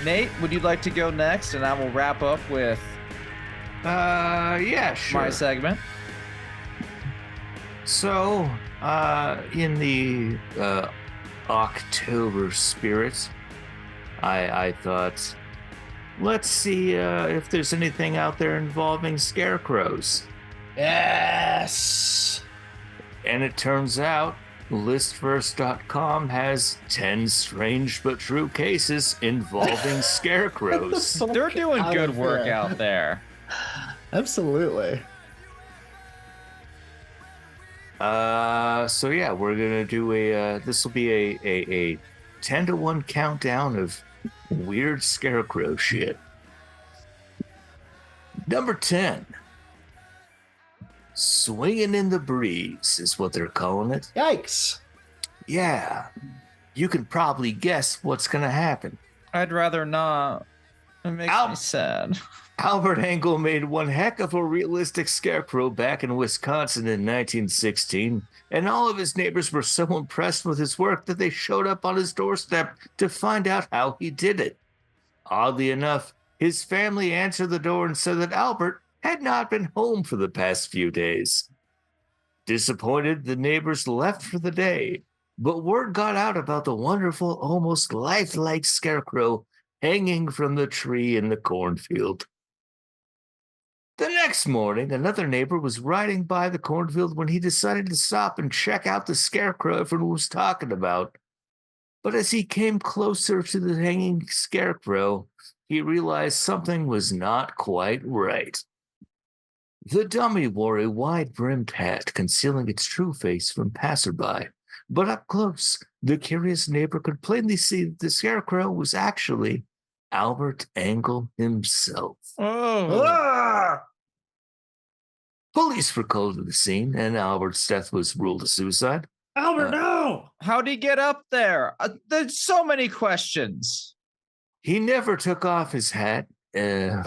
Nate, would you like to go next? And I will wrap up with yeah, sure. my segment. So, in the October spirit, I thought, let's see if there's anything out there involving scarecrows. Yes. And it turns out listverse.com has 10 strange but true cases involving scarecrows. They're doing good work out there. Absolutely. So yeah, we're gonna do this will be a 10-to-1 countdown of weird scarecrow shit. Number 10. Swinging in the breeze is what they're calling it. Yikes. Yeah. You can probably guess what's gonna happen. I'd rather not. It makes me sad. Albert Engel made one heck of a realistic scarecrow back in Wisconsin in 1916, and all of his neighbors were so impressed with his work that they showed up on his doorstep to find out how he did it. Oddly enough, his family answered the door and said that Albert had not been home for the past few days. Disappointed, the neighbors left for the day, but word got out about the wonderful, almost lifelike scarecrow hanging from the tree in the cornfield. The next morning, another neighbor was riding by the cornfield when he decided to stop and check out the scarecrow everyone was talking about. But as he came closer to the hanging scarecrow, he realized something was not quite right. The dummy wore a wide-brimmed hat concealing its true face from passerby, but up close, the curious neighbor could plainly see that the scarecrow was actually Albert Engel himself. Oh. Ah! Police were called to the scene, and Albert's death was ruled a suicide. Albert, no! How'd he get up there? There's so many questions. He never took off his hat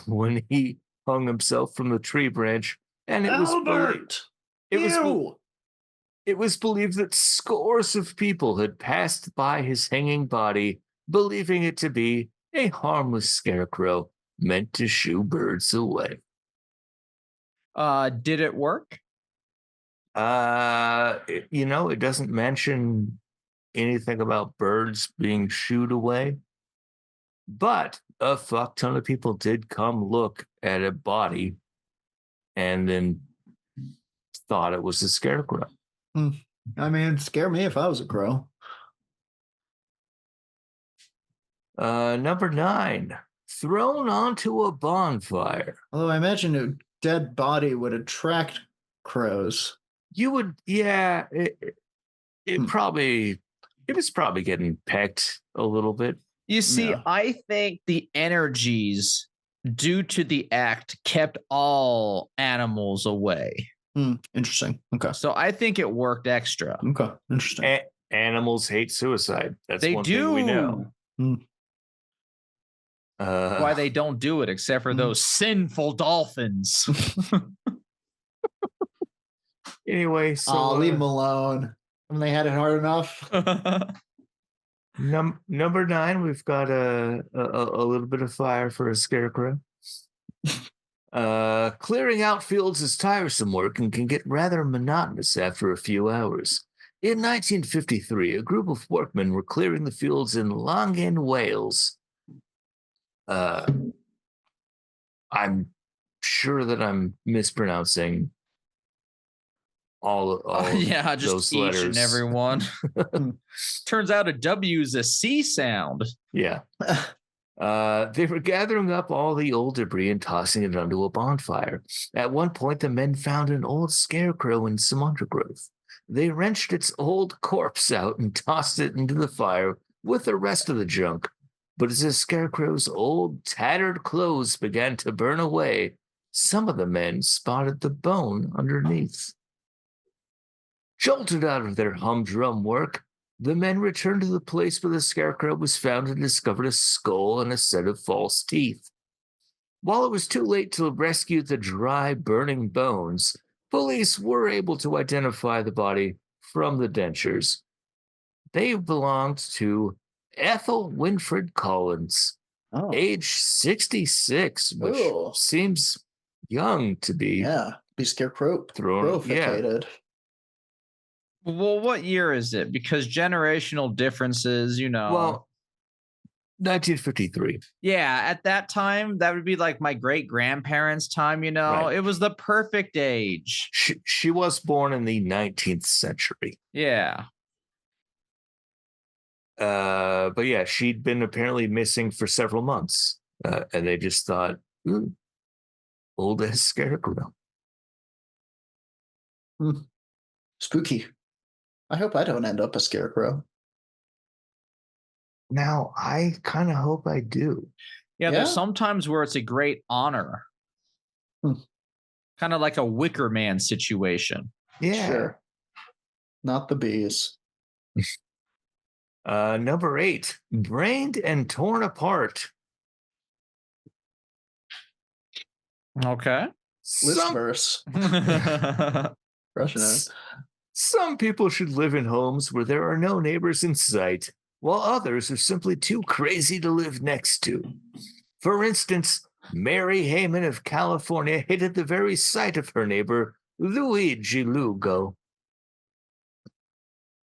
when he hung himself from the tree branch, and it Albert! It was believed that scores of people had passed by his hanging body, believing it to be a harmless scarecrow meant to shoo birds away. Did it work? It doesn't mention anything about birds being shooed away, but a fuck ton of people did come look at a body and then thought it was a scarecrow. I mean, it'd scare me if I was a crow. Number 9, thrown onto a bonfire. Although I imagine a dead body would attract crows. You would, yeah. It was probably getting pecked a little bit. You see, Yeah. I think the energies due to the act kept all animals away. Interesting. Okay. So I think it worked extra. Okay. Interesting. Animals hate suicide. That's They one do. thing we know. Why they don't do it, except for those sinful dolphins. Anyway, so leave them alone. When they had it hard enough. Number 9, we've got a little bit of fire for a scarecrow. Clearing out fields is tiresome work and can get rather monotonous after a few hours. In 1953, a group of workmen were clearing the fields in Longin, Wales. I'm sure that I'm mispronouncing all yeah, just those each letters. and every one. Turns out a W is a C sound. Yeah. They were gathering up all the old debris and tossing it onto a bonfire. At one point, the men found an old scarecrow in some undergrowth. They wrenched its old corpse out and tossed it into the fire with the rest of the junk. But as the scarecrow's old, tattered clothes began to burn away, some of the men spotted the bone underneath. Jolted out of their humdrum work, the men returned to the place where the scarecrow was found and discovered a skull and a set of false teeth. While it was too late to rescue the dry, burning bones, police were able to identify the body from the dentures. They belonged to Ethel Winfred Collins, Oh, age 66, which Ooh. seems young to be yeah. Be Scarecrow. thrown. Yeah. Crowficated. Well, what year is it? Because generational differences, Well, 1953. Yeah, at that time, that would be like my great grandparents' time, Right. It was the perfect age. She was born in the 19th century. Yeah. But yeah, she'd been apparently missing for several months. And they just thought, ooh, old as Scarecrow. Spooky. I hope I don't end up a Scarecrow. Now, I kind of hope I do. Yeah, there's Yeah. sometimes where it's a great honor. Kind of like a Wicker Man situation. Yeah. Sure. Not the bees. Number 8, brained and torn apart. Okay. Some, Listverse. Crushing it. some people should live in homes where there are no neighbors in sight, while others are simply too crazy to live next to. For instance, Mary Heyman of California hated the very sight of her neighbor, Luigi Lugo.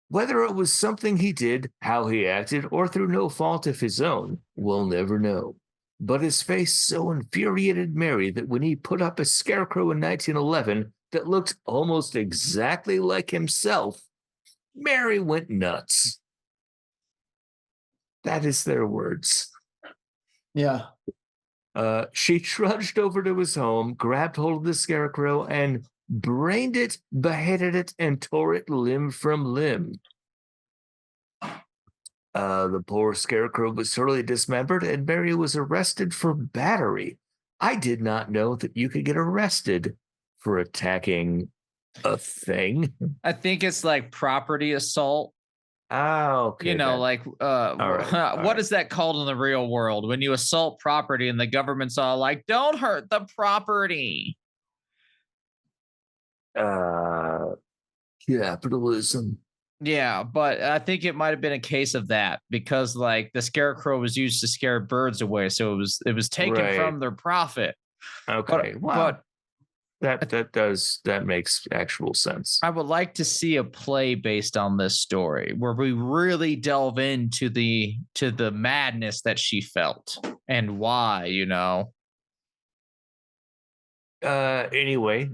Whether it was something he did, how he acted, or through no fault of his own, we'll never know. But his face so infuriated Mary that when he put up a scarecrow in 1911 that looked almost exactly like himself, Mary went nuts. That is their words. Yeah. She trudged over to his home, grabbed hold of the scarecrow, and brained it, beheaded it, and tore it limb from limb. The poor scarecrow was totally dismembered, and Mary was arrested for battery. I did not know that you could get arrested for attacking a thing. I think it's like property assault. Oh, okay. Like right, what is that called in the real world when you assault property and the government's all like, don't hurt the property? Capitalism. Yeah, but I think it might have been a case of that because like the scarecrow was used to scare birds away, so it was taken Right. from their profit. Okay. But that makes actual sense. I would like to see a play based on this story where we really delve into the madness that she felt and why, Anyway,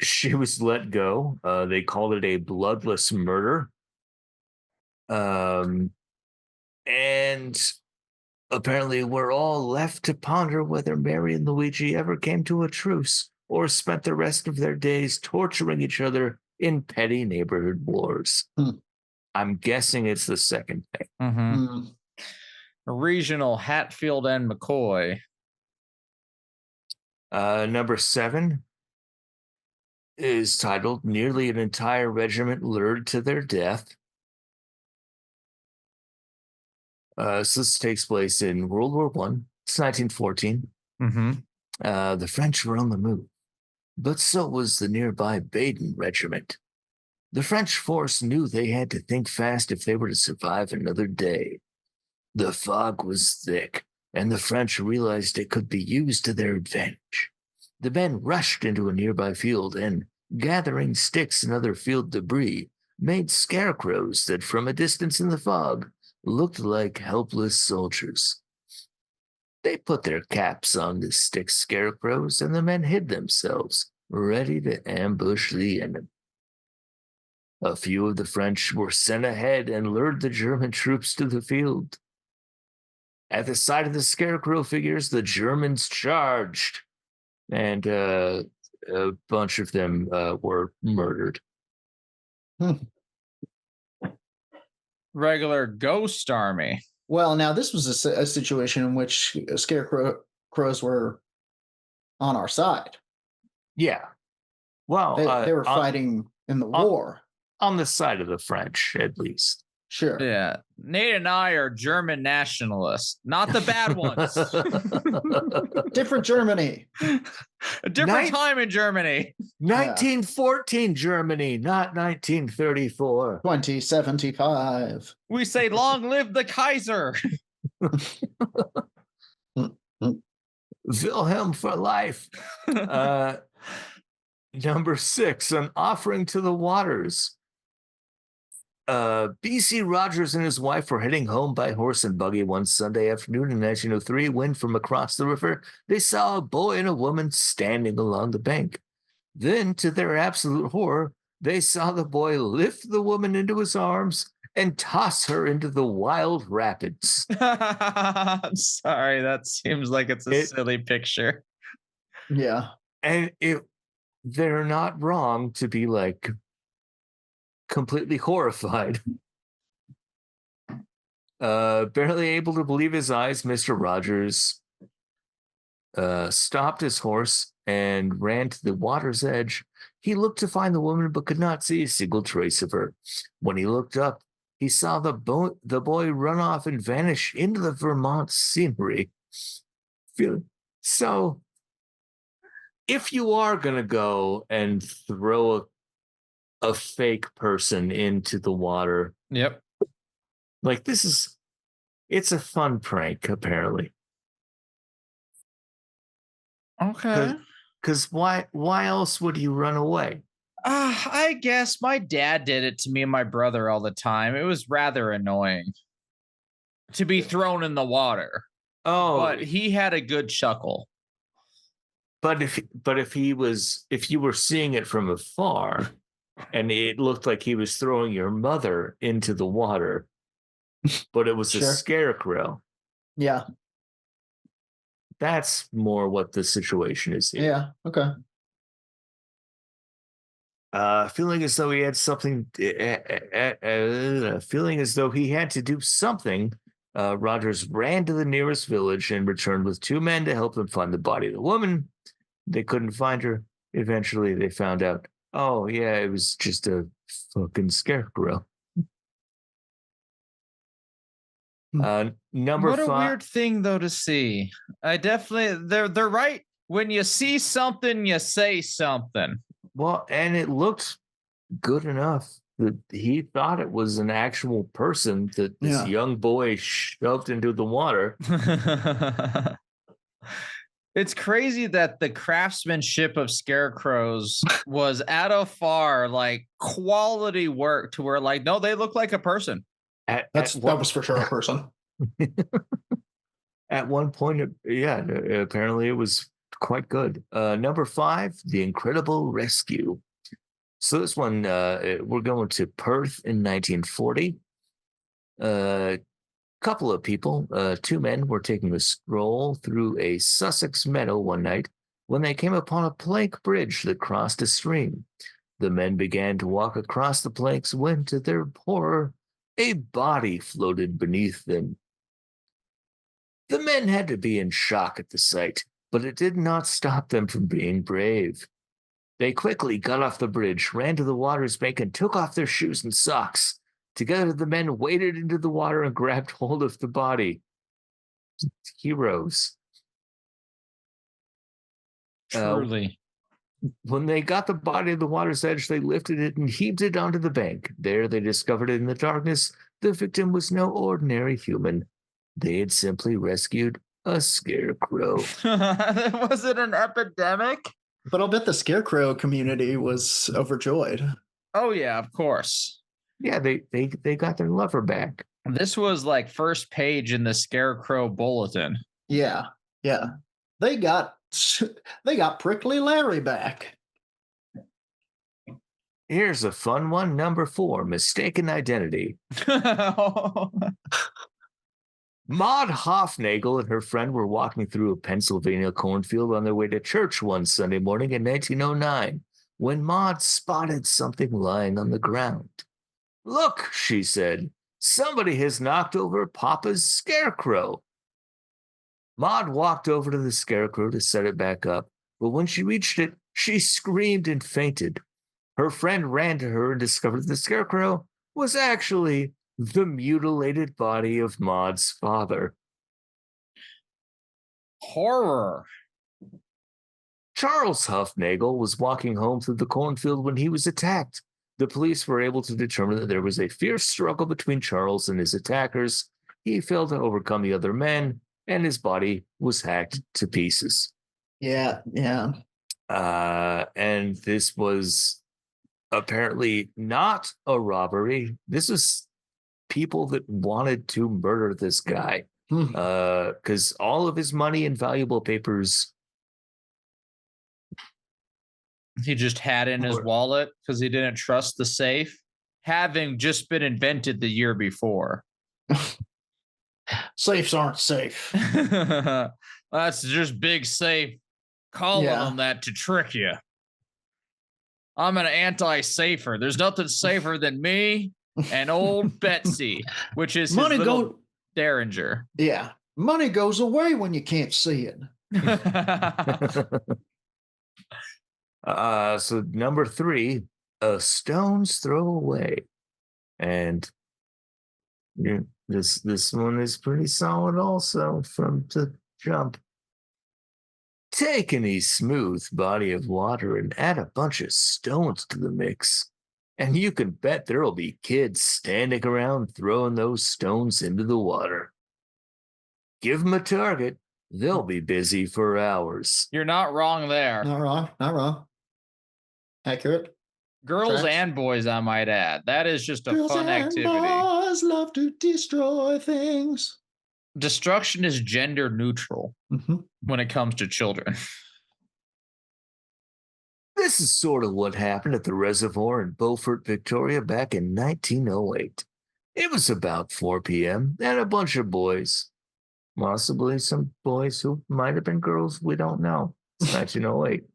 she was let go. They called it a bloodless murder. And apparently we're all left to ponder whether Mary and Luigi ever came to a truce or spent the rest of their days torturing each other in petty neighborhood wars. I'm guessing it's the second thing. Regional Hatfield and McCoy. Number 7 is titled Nearly an Entire Regiment Lured to Their Death. So this takes place in World War I. It's 1914. The French were on the move, but so was the nearby Baden Regiment. The French force knew they had to think fast if they were to survive another day. The fog was thick, and the French realized it could be used to their advantage. The men rushed into a nearby field and, gathering sticks and other field debris, made scarecrows that from a distance in the fog looked like helpless soldiers. They put their caps on the stick scarecrows, and the men hid themselves, ready to ambush the enemy. A few of the French were sent ahead and lured the German troops to the field. At the sight of the scarecrow figures, the Germans charged, and a bunch of them were murdered. Regular ghost army. Well, now this was a situation in which scarecrows were on our side. Yeah. Well, they were fighting in the war. On the side of the French, at least. Sure. Yeah. Nate and I are German nationalists, not the bad ones. Different Germany. A different time in Germany. 1914 Germany, not 1934. 2075. We say long live the Kaiser. Wilhelm for life. Number 6, an offering to the waters. B.C. Rogers and his wife were heading home by horse and buggy one Sunday afternoon in 1903 when, from across the river, they saw a boy and a woman standing along the bank. Then, to their absolute horror, they saw the boy lift the woman into his arms and toss her into the wild rapids. I'm sorry, that seems like it's a silly picture. Yeah. And they're not wrong to be like completely horrified. Barely able to believe his eyes, Mr. Rogers stopped his horse and ran to the water's edge. He looked to find the woman, but could not see a single trace of her. When he looked up, he saw the boy run off and vanish into the Vermont scenery. So, if you are going to go and throw a fake person into the water, yep, like it's a fun prank, apparently. Okay. Because why else would you run away? I guess my dad did it to me and my brother all the time. It was rather annoying to be thrown in the water. Oh, but he had a good chuckle. But if you were seeing it from afar, and it looked like he was throwing your mother into the water, but it was a scarecrow. Yeah. That's more what the situation is here. Yeah. Okay. Feeling as though he had something, feeling as though he had to do something, Rogers ran to the nearest village and returned with 2 men to help them find the body of the woman. They couldn't find her. Eventually, they found out, oh, yeah, it was just a fucking scarecrow. Number 5. What a weird thing, though, to see. I definitely, they're right. When you see something, you say something. Well, and it looked good enough that he thought it was an actual person that this young boy shoved into the water. It's crazy that the craftsmanship of scarecrows was at a far like quality work to where like, no, they look like a person. That was for sure a person. At one point, apparently it was quite good. Number 5, The Incredible Rescue. So this one, we're going to Perth in 1940. Couple of people, 2 men, were taking a stroll through a Sussex meadow one night when they came upon a plank bridge that crossed a stream. The men began to walk across the planks when, to their horror, a body floated beneath them. The men had to be in shock at the sight, but it did not stop them from being brave. They quickly got off the bridge, ran to the water's bank, and took off their shoes and socks. Together, the men waded into the water and grabbed hold of the body. Heroes. Truly. When they got the body to the water's edge, they lifted it and heaved it onto the bank. There, they discovered in the darkness the victim was no ordinary human. They had simply rescued a scarecrow. Was it an epidemic? But I'll bet the scarecrow community was overjoyed. Oh, yeah, of course. Yeah, they got their lover back. This was like first page in the Scarecrow bulletin. Yeah, yeah. They got Prickly Larry back. Here's a fun one, number 4, Mistaken Identity. Maud Hofnagel and her friend were walking through a Pennsylvania cornfield on their way to church one Sunday morning in 1909 when Maud spotted something lying on the ground. "Look," she said, "somebody has knocked over Papa's scarecrow." Maud walked over to the scarecrow to set it back up, but when she reached it, she screamed and fainted. Her friend ran to her and discovered the scarecrow was actually the mutilated body of Maud's father. Horror. Charles Hufnagel was walking home through the cornfield when he was attacked. The police were able to determine that there was a fierce struggle between Charles and his attackers. he failed to overcome the other men, and his body was hacked to pieces. Yeah. And this was apparently not a robbery. This was people that wanted to murder this guy. Because all of his money and valuable papers he just had in his wallet because he didn't trust the safe, having just been invented the year before. Safes aren't safe. That's just big safe calling them that to trick you. I'm an anti-safer. There's nothing safer than me and old Betsy, which is his little Derringer. Yeah. Money goes away when you can't see it. So number 3, a stone's throw away. And this one is pretty solid also from the jump. Take any smooth body of water and add a bunch of stones to the mix. And you can bet there'll be kids standing around throwing those stones into the water. Give them a target, they'll be busy for hours. You're not wrong there. Not wrong. Accurate. Girls Tracks. and boys, I might add. That is just a Girls fun and activity. Boys love to destroy things. Destruction is gender neutral when it comes to children. This is sort of what happened at the reservoir in Beaufort, Victoria back in 1908. It was about 4 p.m. and a bunch of boys, possibly some boys who might have been girls, we don't know. It's 1908.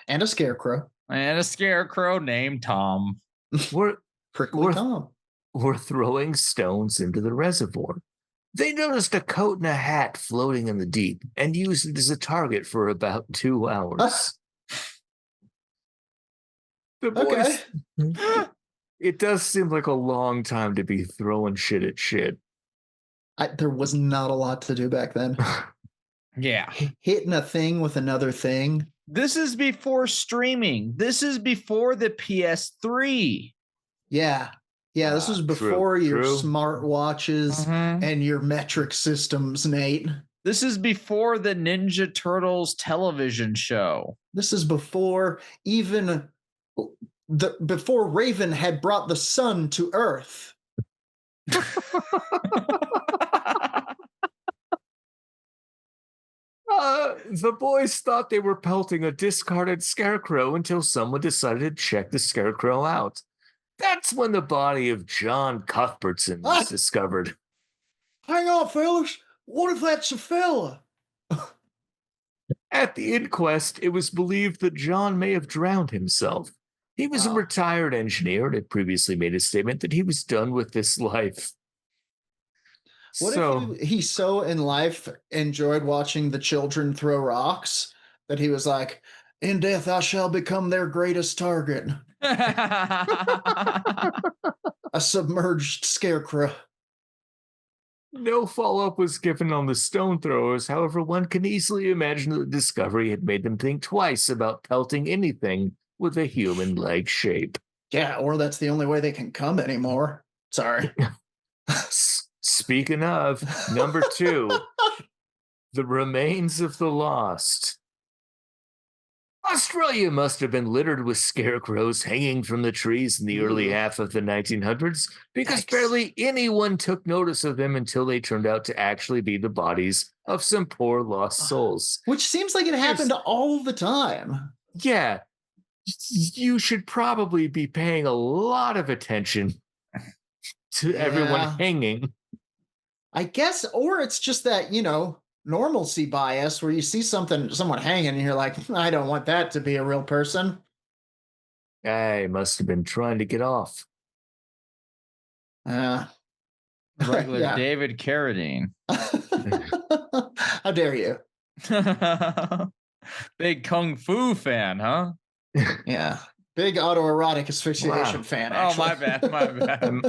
And a scarecrow. And a scarecrow named Tom. Prickly Tom. We're throwing stones into the reservoir. They noticed a coat and a hat floating in the deep and used it as a target for about 2 hours. The boys, it does seem like a long time to be throwing shit at shit. There was not a lot to do back then. Yeah. Hitting a thing with another thing. This is before streaming. This is before the PS3. Yeah. Yeah, this was before your smartwatches and your metric systems, Nate. This is before the Ninja Turtles television show. This is before even before Raven had brought the sun to Earth. The boys thought they were pelting a discarded scarecrow until someone decided to check the scarecrow out. That's when the body of John Cuthbertson was discovered. Hang on, fellas. What if that's a fella? At the inquest, it was believed that John may have drowned himself. He was a retired engineer and had previously made a statement that he was done with this life. What if he so in life enjoyed watching the children throw rocks that he was like, in death I shall become their greatest target. A submerged scarecrow. No follow-up was given on the stone throwers. However, one can easily imagine that the discovery had made them think twice about pelting anything with a human leg shape. Yeah, or that's the only way they can come anymore. Sorry. Speaking of, number 2, the remains of the lost. Australia must have been littered with scarecrows hanging from the trees in the early half of the 1900s because barely anyone took notice of them until they turned out to actually be the bodies of some poor lost souls. Which seems like it happened all the time. Yeah. You should probably be paying a lot of attention to everyone hanging. I guess, or it's just that, normalcy bias where you see someone hanging and you're like, I don't want that to be a real person. I must have been trying to get off. Regular David Carradine. How dare you? Big Kung Fu fan, huh? Yeah. Big autoerotic asphyxiation fan, actually. Oh, my bad.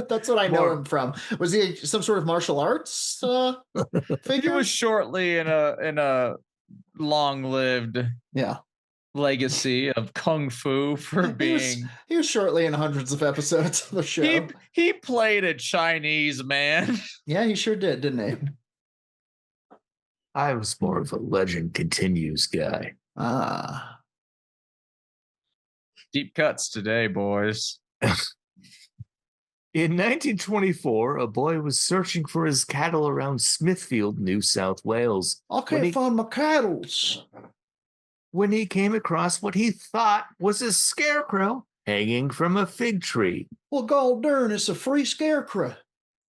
That's what I know him from. Was he some sort of martial arts figure? He was shortly in a long-lived legacy of kung fu for being. He was shortly in hundreds of episodes of the show. He played a Chinese man. Yeah, he sure did, didn't he? I was more of a Legend Continues guy. Ah. Deep cuts today, boys. In 1924, a boy was searching for his cattle around Smithfield, New South Wales. I can't find my cattle. When he came across what he thought was a scarecrow hanging from a fig tree. Well, god darn, it's a free scarecrow.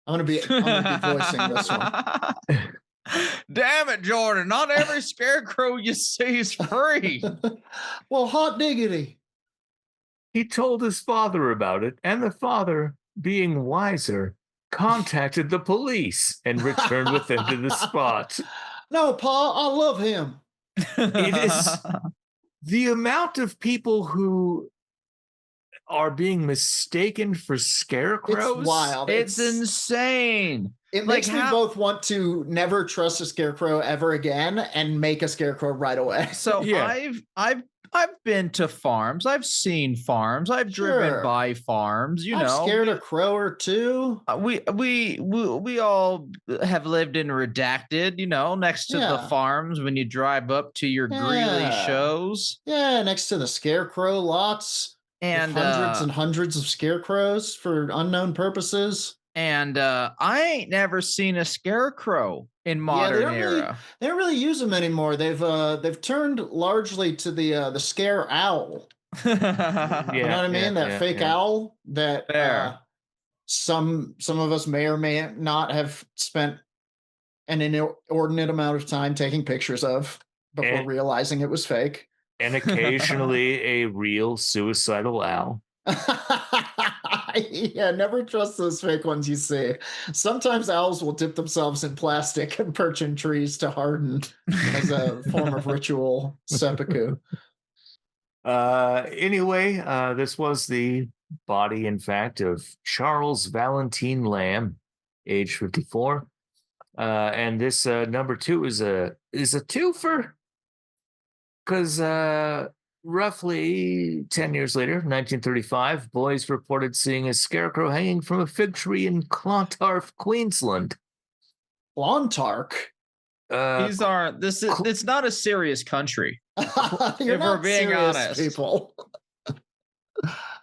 I'm gonna be voicing this one. Damn it, Jordan. Not every scarecrow you see is free. Well, hot diggity. He told his father about it, and the father, being wiser, contacted the police and returned with them to the spot. No, Pa, I love him. It is the amount of people who are being mistaken for scarecrows. It's wild. It's insane. It makes me both want to never trust a scarecrow ever again and make a scarecrow right away. So yeah. I've been to farms. I've seen farms. I've driven by farms. I'm scared of crow or two. We all have lived in Redacted. Next to the farms when you drive up to your Greeley shows. Yeah, next to the scarecrow lots. And hundreds and hundreds of scarecrows for unknown purposes. And I ain't never seen a scarecrow in modern era. They don't really use them anymore. They've turned largely to the scare owl. You know what I mean? That fake owl that some of us may or may not have spent an inordinate amount of time taking pictures of before realizing it was fake. And occasionally a real suicidal owl. Yeah, never trust those fake ones you see. Sometimes owls will dip themselves in plastic and perch in trees to harden as a form of ritual seppuku. Anyway, this was the body, in fact, of Charles Valentine Lamb, age 54. And this number 2 is a twofer, because roughly 10 years later, 1935, boys reported seeing a scarecrow hanging from a fig tree in Clontarf, Queensland. Clontarf? It's not a serious country. If we're being honest. People.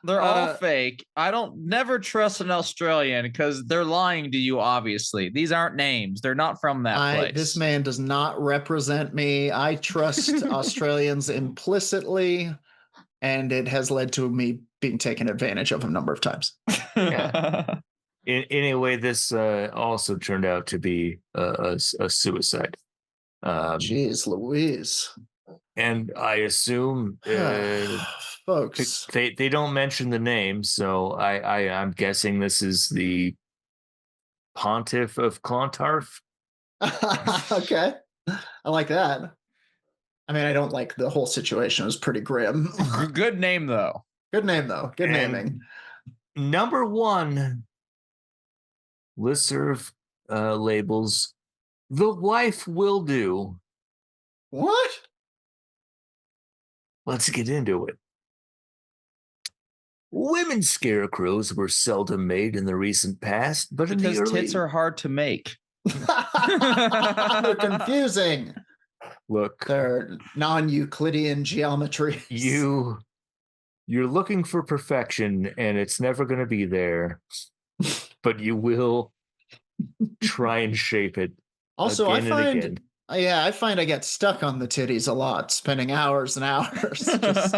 They're all fake. I don't never trust an Australian because they're lying to you, obviously. These aren't names. They're not from that place. This man does not represent me. I trust Australians implicitly, and it has led to me being taken advantage of a number of times. Yeah. Anyway, this also turned out to be a suicide. Jeez Louise. And I assume folks, they don't mention the name, so I'm guessing this is the Pontiff of Clontarf. Okay, I like that. I mean, I don't like the whole situation. It was pretty grim. Good name though. Good naming. Number 1 listserv labels, the wife will do. What? Let's get into it. Women scarecrows were seldom made in the recent past, but because tits are hard to make. They're confusing. Look, they're non-Euclidean geometry. You're looking for perfection, and it's never going to be there, but you will try and shape it. Also, I find I get stuck on the titties a lot, spending hours and hours just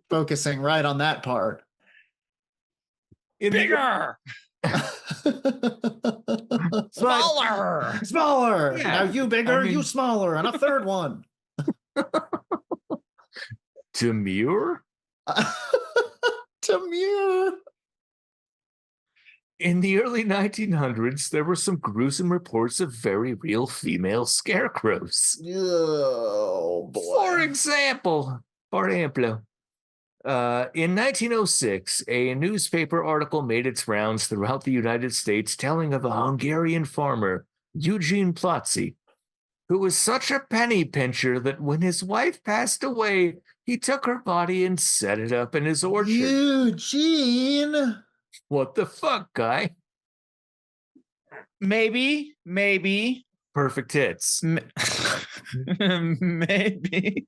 focusing right on that part. Bigger! Smaller! Yeah. Now you bigger, you smaller, and a third one. Demure? Demure. In the early 1900s, there were some gruesome reports of very real female scarecrows. Oh, boy. For example, in 1906, a newspaper article made its rounds throughout the United States telling of a Hungarian farmer, Eugene Plotzy, who was such a penny pincher that when his wife passed away, He took her body and set it up in his orchard. Eugene! What the fuck, guy? Maybe. Perfect hits. Maybe.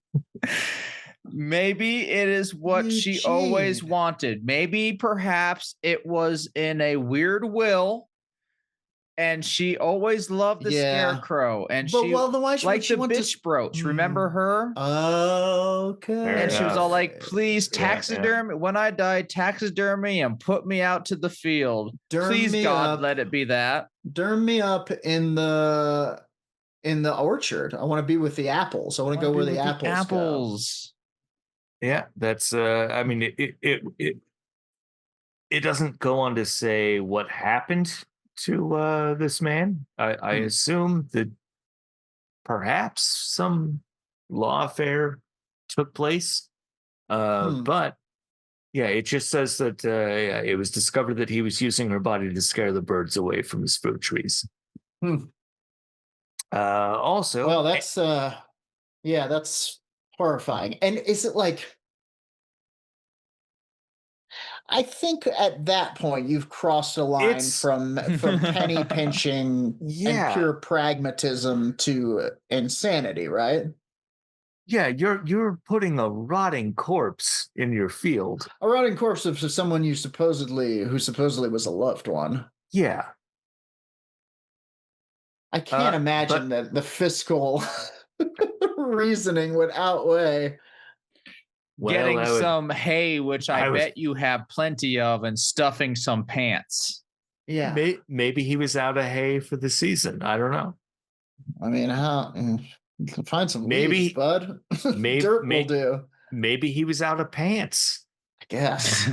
Maybe it is what she always wanted. Maybe perhaps it was in a weird will. And she always loved the Scarecrow. And she liked the bitch brooch. Remember her? Okay. And she was all like, please taxidermy. When I die, taxidermy and put me out to the field. Please, God, let it be that. Derm me up in the orchard. I want to be with the apples. I want to go where the apples go. Yeah, that's I mean it doesn't go on to say what happened to this man. I assume that perhaps some law affair took place. But yeah, it just says that it was discovered that he was using her body to scare the birds away from his fruit trees. Also, well, that's horrifying. And is it like, I think at that point you've crossed a line from penny pinching and pure pragmatism to insanity, right? Yeah, you're putting a rotting corpse in your field. A rotting corpse of someone who supposedly was a loved one. Yeah. I can't imagine that the fiscal reasoning would outweigh getting some hay, which I bet you have plenty of, and stuffing some pants. Yeah. Maybe he was out of hay for the season. I don't know. I mean, find some leaves, bud. Dirt will do. Maybe he was out of pants. I guess.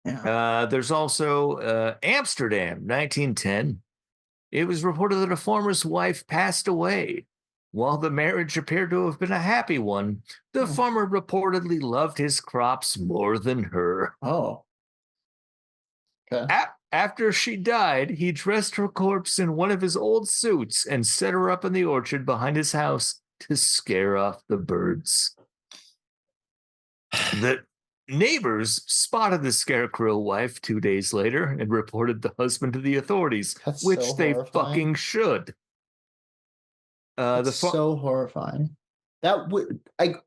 Yeah. There's also Amsterdam, 1910. It was reported that a farmer's wife passed away. While the marriage appeared to have been a happy one, the farmer reportedly loved his crops more than her. Oh. Okay. After she died, he dressed her corpse in one of his old suits and set her up in the orchard behind his house to scare off the birds. The neighbors spotted the Scarecrow wife 2 days later and reported the husband to the authorities, which they fucking should. So horrifying. That would,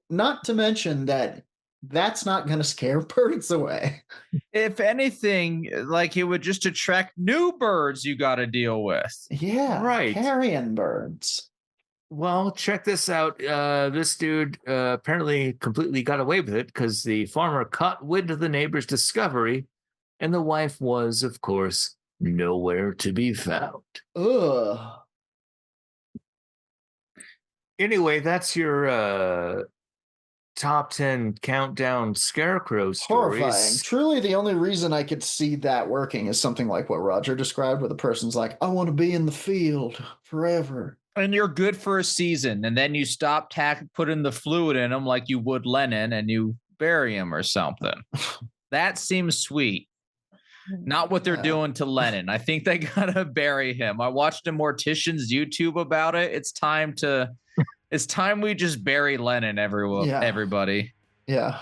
not to mention that's not going to scare birds away. If anything, like it would just attract new birds you got to deal with. Yeah, right. Carrion birds. Well, check this out. This dude apparently completely got away with it because the farmer caught wind of the neighbor's discovery, and the wife was, of course, nowhere to be found. Ugh. Anyway, that's your top 10 countdown Scarecrow stories. Horrifying. Truly, the only reason I could see that working is something like what Roger described, where the person's like, I want to be in the field forever. And you're good for a season, and then you stop putting the fluid in them like you would Lennon, and you bury him or something. That seems sweet. Not what they're doing to Lennon. I think they gotta bury him. I watched a mortician's YouTube about it. It's time we just bury Lennon, everybody. Yeah.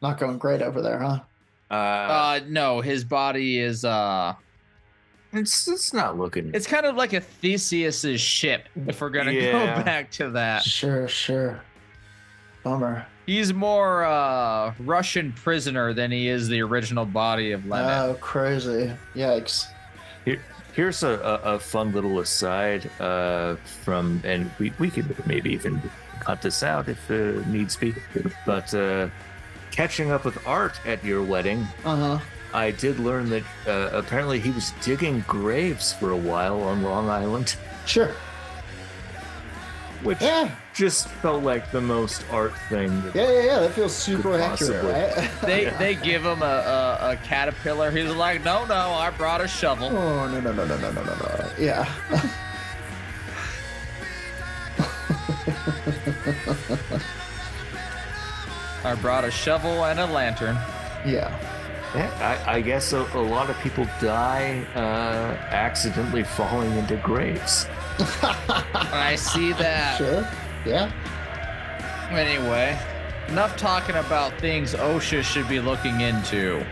Not going great over there, huh? No, his body is it's not looking. It's kind of like a Theseus's ship, if we're gonna go back to that. Sure. Bummer. He's more Russian prisoner than he is the original body of Lennon. Oh, crazy. Yikes. Here's a fun little aside from, and we could maybe even cut this out if needs be, but catching up with Art at your wedding, I did learn that apparently he was digging graves for a while on Long Island. Sure. Which just felt like the most Art thing. Yeah. That feels super accurate, right? They give him a caterpillar. He's like, no, I brought a shovel. Oh, no. Yeah. I brought a shovel and a lantern. Yeah. I guess a lot of people die accidentally falling into graves. I see that. Sure. Yeah. Anyway, enough talking about things OSHA should be looking into.